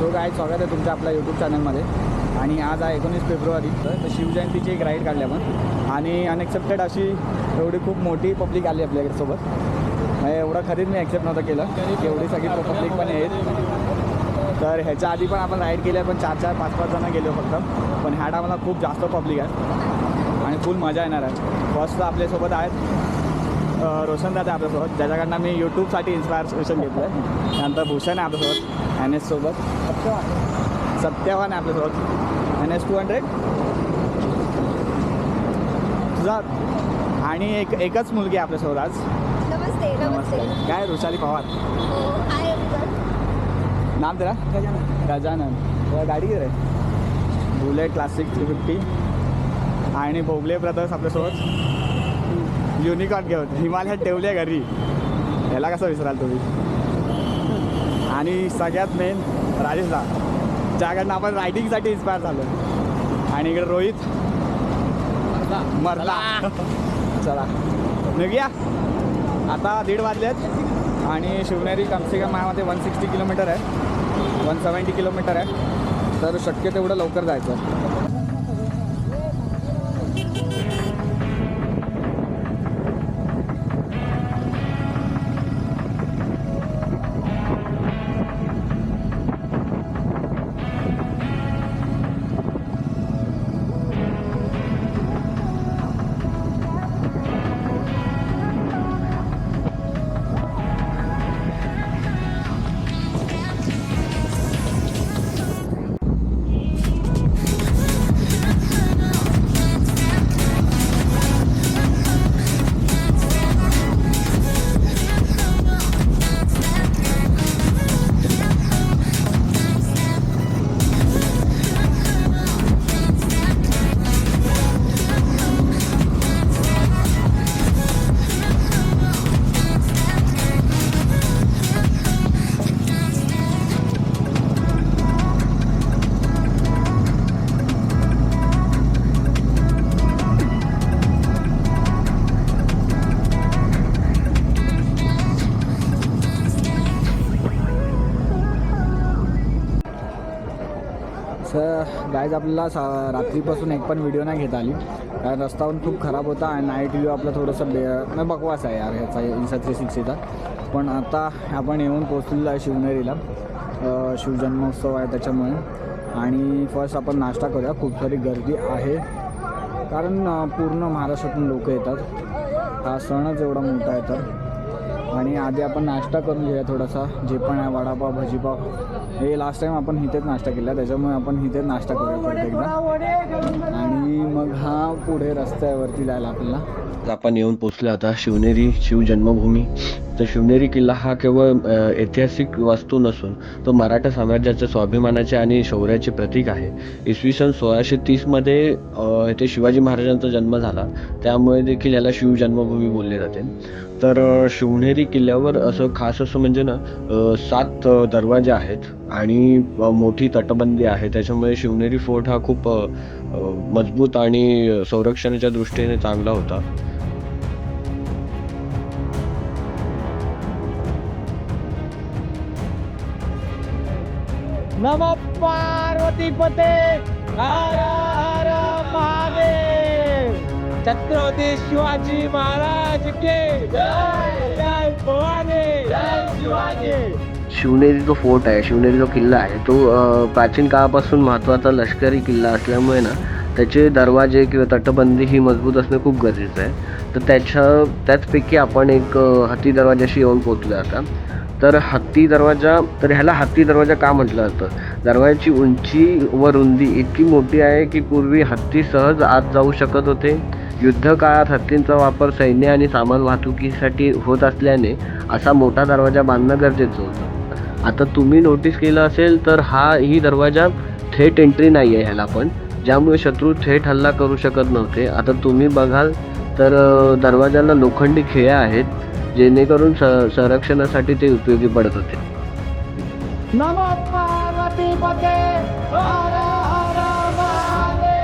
So काय स्वागत आहे तुमच्या आपल्या यूट्यूब चॅनलमध्ये. आणि आज आहे 19 फेब्रुवारी. तर शिवजयंतीची एक राईड काढली आपण आणि अनएक्सेप्टेड अशी एवढी खूप मोठी पब्लिक आली आपल्याकडे सोबत. एवढं खरीच मी ॲक्सेप्ट नव्हतं केलं की एवढी सगळी पब्लिक पण येईल. तर ह्याच्या आधी पण आपण राईड केली आहे, पण 4-4, 5-5 जणं गेलो फक्त. पण ह्या टायमाला खूप जास्त पब्लिक आहे आणि फुल मजा येणार आहे. फर्स्ट आपल्यासोबत आहेत रोशन दादा आपल्यासोबत, ज्याच्याकडनं मी यूट्यूबसाठी इन्स्पायरेशन घेतलं आहे. त्यानंतर भूषण आहे आपल्यासोबत NS सोबत, सत्यवान आहे आपल्यासोबत NS 200 तुझा. आणि एकच मुलगी आहे आपल्यासोबत आज. नमस्ते. नमस्ते. काय ऋषाली पवार हाय. नाम तेरा? गजानन. गाडी आहे बुलेट क्लासिक 350. आणि भोगले ब्रदर्स आपल्यासोबत युनिकॉर्न घेऊन हिमालयात ठेवले घरी. ह्याला कसं विसराल तुम्ही. आणि सगळ्यात मेन राजेशला, ज्याकडनं आपण रायडिंगसाठी इन्स्पायर झालो. आणि इकडे रोहित मरला. चला निघूया. आता 1:30 वाजलेत आणि शिवनेरी कमसे कम माझ्यामध्ये 160 किलोमीटर आहे, 170 किलोमीटर आहे. तर शक्य तेवढं लवकर जायचं. गाईज आपल्याला रात्रीपासून एक पण व्हिडिओ नाही घेता आली, कारण रस्ता पण खूप खराब होता आणि नाईट व्ह्यू आपलं थोडंसं बकवास आहे यार ह्याचा इन्सा 360चा. पण आता आपण येऊन पोचलेलो आहे शिवनेरीला. शिवजन्मोत्सव आहे त्याच्यामुळे. आणि फर्स्ट आपण नाश्ता करूया. खूप सारी गर्दी आहे कारण पूर्ण महाराष्ट्रातून लोक येतात. हा सणच एवढा मोठा आहे तर. आणि आधी आपण नाश्ता करून घेऊया थोडासा, जे पण आहे वडापाव भजीपाव. हे लास्ट टाईम आपण इथेच नाश्ता केला, त्याच्यामुळे आपण इथेच नाश्ता करूया परत एकदा. आणि मग हा पुढे रस्त्यावरती जायला आपल्याला. आपण येऊन पोचलो आता शिवनेरी शिवजन्मभूमी. तर शिवनेरी किल्ला हा केवळ ऐतिहासिक वास्तू नसून तो मराठा साम्राज्याच्या स्वाभिमानाचे आणि शौर्याचे प्रतीक आहे. इसवी सन 1630मध्ये येथे शिवाजी महाराजांचा जन्म झाला, त्यामुळे देखील याला शिवजन्मभूमी बोलले जाते. तर शिवनेरी किल्ल्यावर खास असं म्हणजे ना 7 दरवाजे आहेत आणि मोठी तटबंदी आहे. त्याच्यामुळे शिवनेरी फोर्ट हा खूप मजबूत आणि संरक्षणाच्या दृष्टीने चांगला होता. नमः पार्वती पते हर हर महादेव. छत्रपती शिवाजी महाराज के जय. जय भवानी. जय शिवाजी. शिवनेरी जो फोर्ट आहे, शिवनेरी जो किल्ला आहे, तो प्राचीन काळापासून महत्त्वाचा लष्करी किल्ला असल्यामुळे ना त्याचे दरवाजे किंवा तटबंदी ही मजबूत असणे खूप गरजेचं आहे. तर त्याचपैकी आपण एक हत्ती दरवाजाशी येऊन पोचलो आता. तर ह्याला हत्ती दरवाजा का म्हटलं जातं? दरवाजाची उंची व रुंदी इतकी मोठी आहे की पूर्वी हत्ती सहज आत जाऊ शकत होते. युद्ध काळात हत्तींचा वापर सैन्य आणि सामान वाहतुकीसाठी होत असल्याने असा मोठा दरवाजा बांधणं गरजेचं होतं. आता तुम्ही नोटीस केलं असेल तर ही दरवाजा थेट एंट्री नाही आहे ह्याला पण, ज्यामुळे शत्रू थेट हल्ला करू शकत नव्हते. आता तुम्ही बघाल तर दरवाजाला लोखंडी खिळ्या आहेत, जेणेकरून संरक्षणासाठी ते उपयोगी पडत होते. नमः पार्वती पते हर हर महादेव.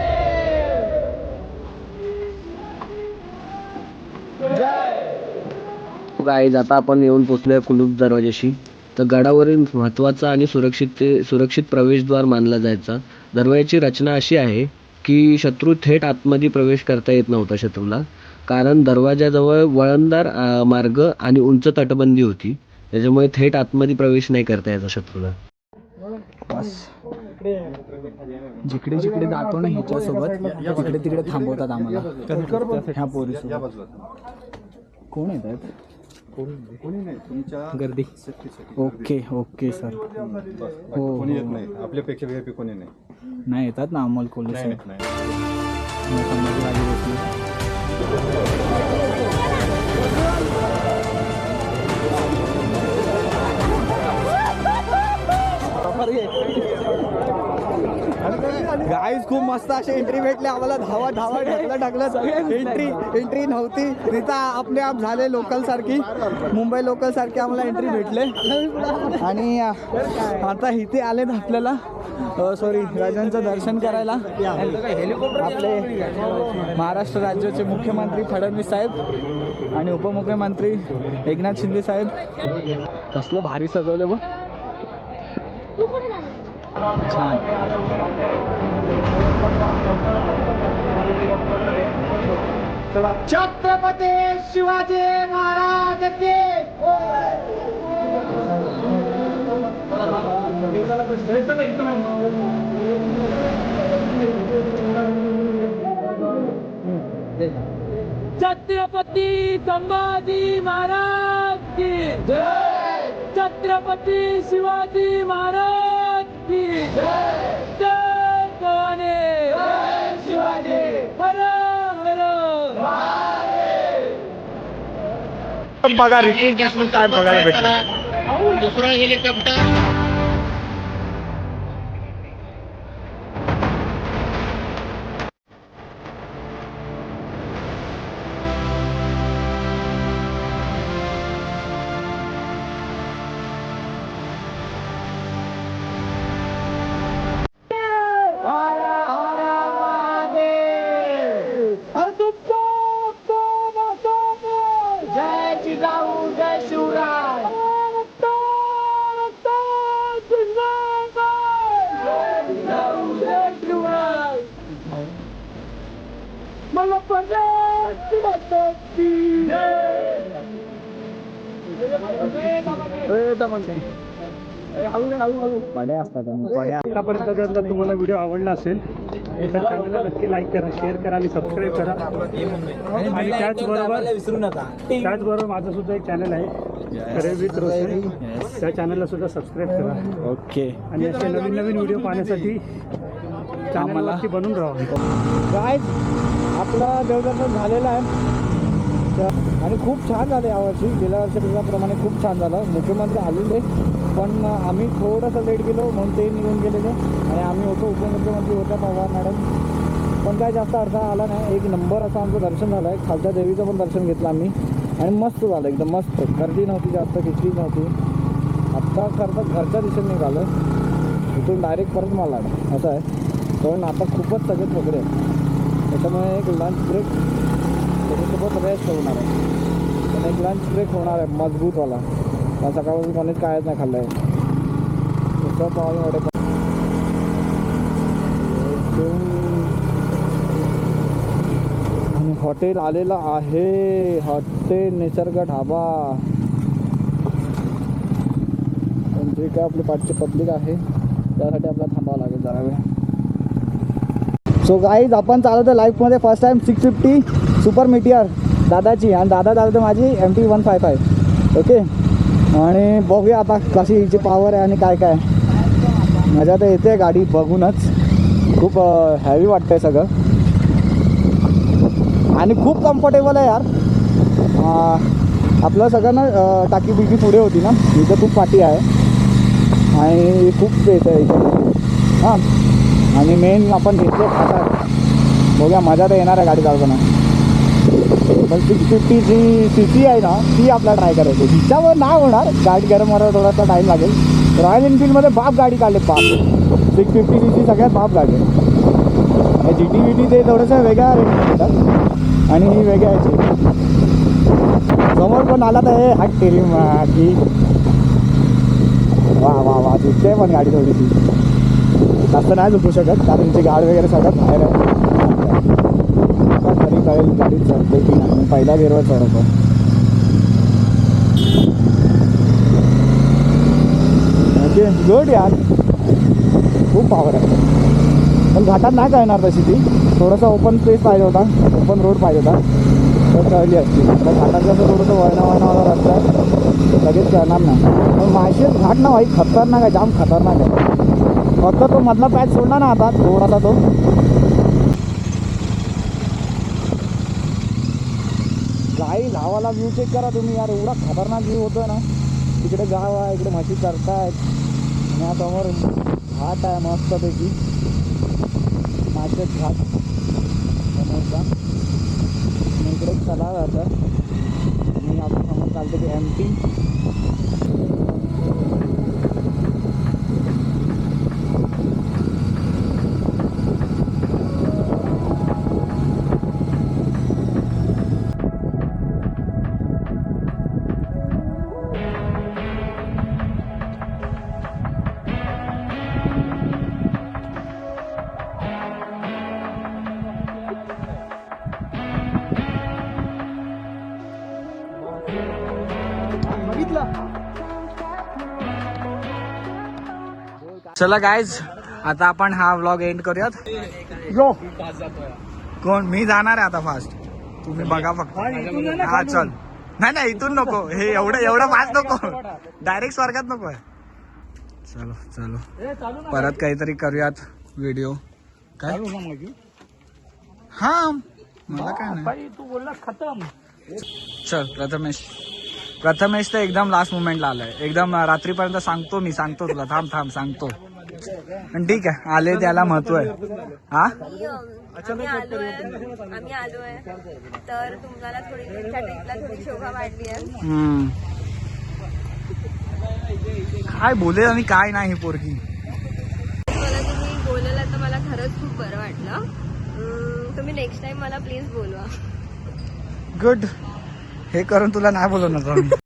गाईज आता आपण येऊन पोचलोय कुलूप दरवाजाशी. तर गडावरील महत्त्वाचा आणि सुरक्षित प्रवेशद्वार मानला जायचा. दरवाजाची रचना अशी आहे की शत्रू थेट आतमध्ये प्रवेश करता येत नव्हता शत्रूला, कारण दरवाजाजवळ वळणदार मार्ग आणि उंच तटबंदी होती. त्याच्यामुळे थेट आतमध्ये प्रवेश नाही करता यायचा शत्रूला. बस जिकडे जिकडे जातो ना हिच्यासोबत तिकडे तिकडे थांबवतात आम्हाला ह्या पोरीसोबत. कोण येतात? कोणी नाही तुमच्या गर्दी. Okay okay sir. हो कोणी येत नाही आपल्यापेक्षा VIP कोणी नाही. नाही येतात ना अमोल कोल्हे सर. गाईज खूप मस्त असे एंट्री भेटले आम्हाला. धावा धावा ढकलं एंट्री नव्हती तिथं आपले आप झाले लोकल सारखी, मुंबई लोकल सारखी आम्हाला एंट्री भेटले. आणि आता इथे आलेत आपल्याला सॉरी राजांचं दर्शन करायला आपले महाराष्ट्र राज्याचे मुख्यमंत्री फडणवीस साहेब आणि उपमुख्यमंत्री एकनाथ शिंदे साहेब. कसलं भारी सजवलं बघ, छान. छत्रपती शिवाजी महाराज की छत्रपती संभाजी महाराज की जय. छत्रपती शिवाजी महाराज की जय. जय भवानी, जय शिवाजी. हर हर बघा रितेश काय बघायला भेटलं. दुसरा हेलिकॉप्टर आतापर्यंत जर तुम्हाला व्हिडिओ आवडला असेल तर चॅनलला नक्की लाईक करा, शेअर करा आणि सबस्क्राईब करा. आणि त्याचबरोबर माझं सुद्धा एक चॅनल आहे करिअर विथ रोशन, त्या चॅनलला सुद्धा सबस्क्राईब करा. ओके. आणि असे नवीन नवीन व्हिडिओ पाहण्यासाठी चॅनलवरती बनून राहा. काय आपलं देवदर्शन झालेलं आहे आणि खूप छान झालं यावर्षी. गेल्या वर्षाप्रमाणे खूप छान झालं. मुख्यमंत्री आलेले पण आम्ही थोडंसं लेट गेलो म्हणून ते निघून गेलेले आणि आम्ही होतो उपमुख्यमंत्री होत्या पवार मॅडम, पण काय जास्त अडथळा आला नाही. एक नंबर असं आमचं दर्शन झालं आहे. खालच्या देवीचं पण दर्शन घेतलं आम्ही आणि मस्त झालं एकदम मस्त. गर्दी नव्हती जास्त, किचकीच नव्हती. आत्ता खरं घरच्या दिशेने निघालं इथून डायरेक्ट परत मला असं आहे. पण आता खूपच सगळे मोकळे आहेत त्याच्यामुळे एक लंच ब्रेक त्याच्यासोबत रेस्ट होणार आहे. पण एक लंच ब्रेक होणार आहे मजबूतवाला. सकाळपासून कोणीच कायच नाही खाल्लं आहे. नुसतं पाव वडे. आणि हॉटेल आलेलं आहे, हॉटेल निसर्ग ढाबा. जे काय आपली पाठची पब्लिक आहे त्यासाठी आपल्याला थांबावं लागेल जरा वेळ. सो गाईज आपण चालवतो लाईफमध्ये फर्स्ट टाईम 650 सुपर मीटियर दादाची, आणि दादा चालवतो माझी MT 155. ओके. आणि बघूया आता कशी हिची पॉवर आहे आणि काय काय. मजा तर येते गाडी बघूनच. खूप हॅवी वाटतंय सगळं आणि खूप कम्फर्टेबल आहे यार. आपलं सगळं ना टाकी बिकी पुढे होती ना, इथं खूप पाठी आहे आणि खूप येतं आहे इथं. हां. आणि मेन आपण घेतले खातात. बघूया मजा तर येणार आहे गाडी चालवताना. पण 650 जी CC आहे ना ती आपल्याला ट्राय करायची. तिच्यावर नाही होणार, गाडी गरम व्हायला थोडासा टाईम लागेल. रॉयल एनफिल्डमध्ये बाप गाडी काढले बाप. 650 CC सगळ्यात बाप गाडी. GT ते थोडंसं वेगळ्या रेंज येतात आणि ही वेगळ्या याची. समोर पण आला तर हे हात टेरी की वा वा वा झुकते पण गाडी थोडीशी जास्त नाही झुकू शकत कारण तिची गाड वगैरे सगळं बाहेर आहे आता तरी कळेल गाडी चढते की नाही मी पहिल्या गेअरवर चढवतो ओके गुड यार खूप पॉवर आहे पण घाटात नाही कळणार तशी ती थोडंसं ओपन स्पेस पाहिजे होता ओपन रोड पाहिजे होता तर कळली असती तर घाटात कसं थोडंसं वळणावाला रस्ता आहे लगेच कळणार नाही पण माळशेज घाट ना भाई खतरनाक आहे जाम खतरनाक आहे फक्त तो मधला पॅच सोडला ना आता थोडासा तो गाई लावाला व्ह्यू चेक करा तुम्ही यार एवढा खतरनाक व्ह्यू होतोय ना तिकडे गाव आहे इकडे म्हशी चरतायत आणि हा समोर घाट आहे मस्तपैकी माळशेज घाट समोरचा आणि इकडे एक तलाव आहे आता आणि आपण समोर चालतो की एमटी चला गाईज आता आपण हा व्लॉग एंड करूयात यो कोण मी जाणार आहे आता फास्ट तुम्ही बघा फक्त हा चल नाही इथून नको हे एवढं फास्ट नको डायरेक्ट स्वर्गात नको आहे चलो परत काहीतरी करूयात व्हिडिओ काय हा मला काय नाही तू बोलला खतम चल प्रथमेश तर एकदम लास्ट मोमेंटला आलाय एकदम रात्रीपर्यंत सांगतो तुला थांब सांगतो पण ठीक आहे आले त्याला महत्व आहे हा आम्ही आलोय तर तुम्हाला थोडी तुमच्या ट्रिपला थोडी शोभा वाढली आहे काय बोलेल आणि काय नाही ही पोरगी मला तुम्ही बोलला तर मला खरंच खूप बरं वाटलं तुम्ही नेक्स्ट टाइम मला प्लीज बोलवा गुड हे करून तुला नाही बोलवणार